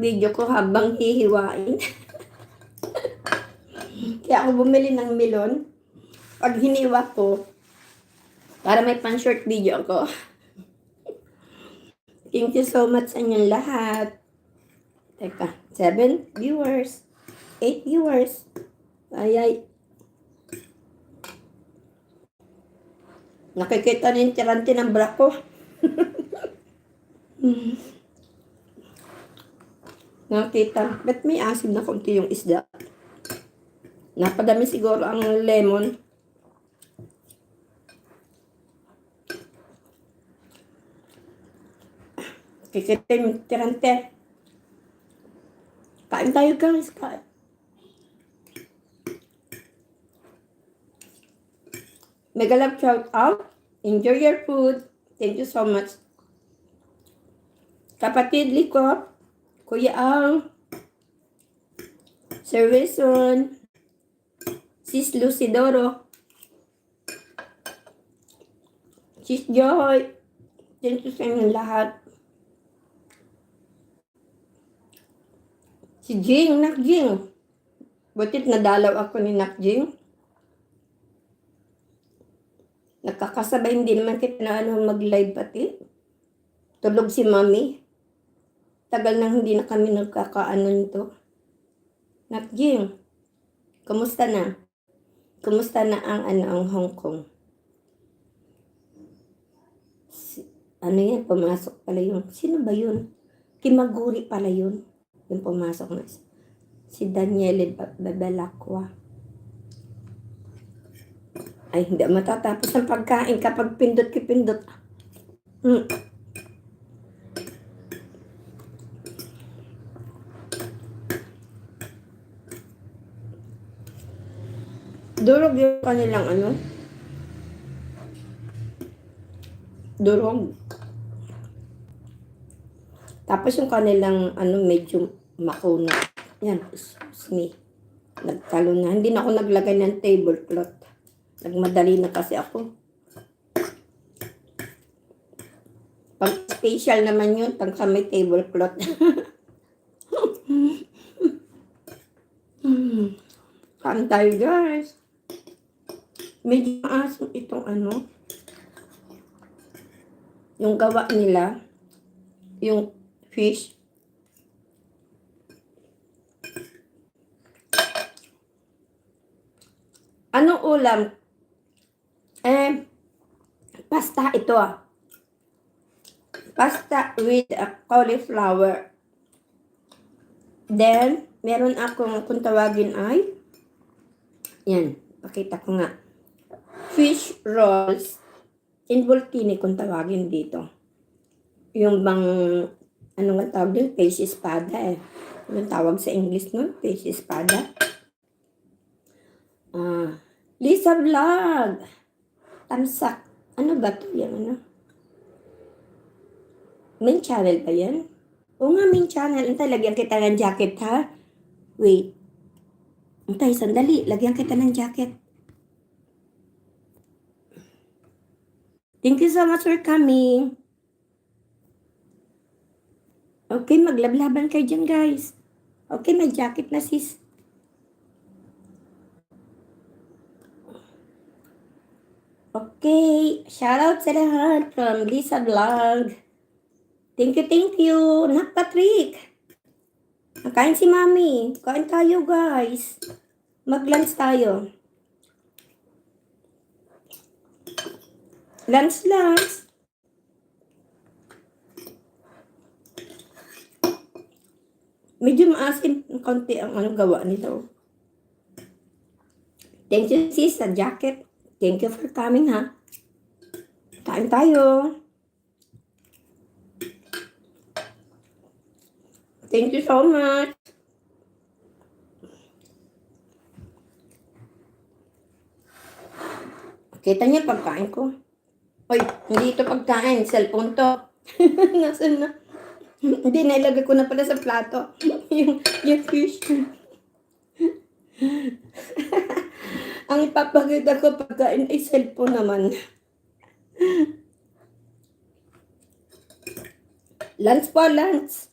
video ko habang hihiwain. Kaya ako bumili ng melon. Pag hiniwa ko, para may pang-short video ako. Thank you so much sa inyong lahat. Teka, 7 viewers, 8 viewers. Ay. Nakikita na yung tirante ng bra ko. Nakita. Ba't may asim na konti yung isda? Napadami siguro ang lemon. Kikita yung tirante. Kain tayo guys. Kain. Mega love shout out. Enjoy your food. Thank you so much. Kapatid Liko, Kuya Ang, Sir Wilson, Sis Lucidoro, Sis Joy, thank you sa inyong lahat. Si Jing, Nak Jing. Butit nadalaw ako ni Nak Jing. Nakakasabay, hindi naman kita na mag-live pati. Tulog si Mami. Tagal nang hindi na kami nagkakaano nito. Nak Jing, kumusta na? Kumusta na ang Hong Kong? Ano yan? Pumasok pala yun. Sino ba yun? Kimaguri pala yun. Yung pumasok na. Si Danielle Babelacqua. Ay, hindi matatapos ang pagkain kapag pindot-kipindot. Durog yung kanilang durog. Tapos yung kanilang medyo makuna. Yan, excuse me. Nagtalo na. Hindi na ako naglagay ng tablecloth. Nagmadali na kasi ako. Pag special naman yun, pag sa may tablecloth. Kain tayo guys. Medyo asim itong yung gawa nila. Yung fish. Anong ulam? Pasta ito Pasta with cauliflower. Then, meron akong kung tawagin ay, yan, pakita ko nga. Fish rolls involtini kung tawagin dito. Yung bang, ano nga tawag din? Fish espada Yung tawag sa English nun? Fish espada. Lisa Vlog. Tamsak. Ano ba ito? Yan, Main channel ba yan? Oo nga, main channel. Antay, lagyan kita ng jacket, ha? Wait. Antay, sandali. Lagyan kita ng jacket. Thank you so much for coming. Okay, maglablaban kayo dyan, guys. Okay, may jacket na, sis. Okay, shoutout sa lahat from Lisa Vlog. Thank you. Nak Patrick. Kain si Mami. Kain tayo, guys. Mag-lunch tayo. Lunch. Medyo maasim ng konti ang gawa nito. Thank you, sis, sa jacket. Thank you for coming, ha? Kain tayo. Thank you so much. Kita niyo pagkain ko. Hoy, hindi ito pagkain. Cellphone to. Nasaan na? Hindi, nailagay ko na pala sa plato. yung fish. Ang ipapakita ko pagkain ay cellphone naman. Lunch po, lunch.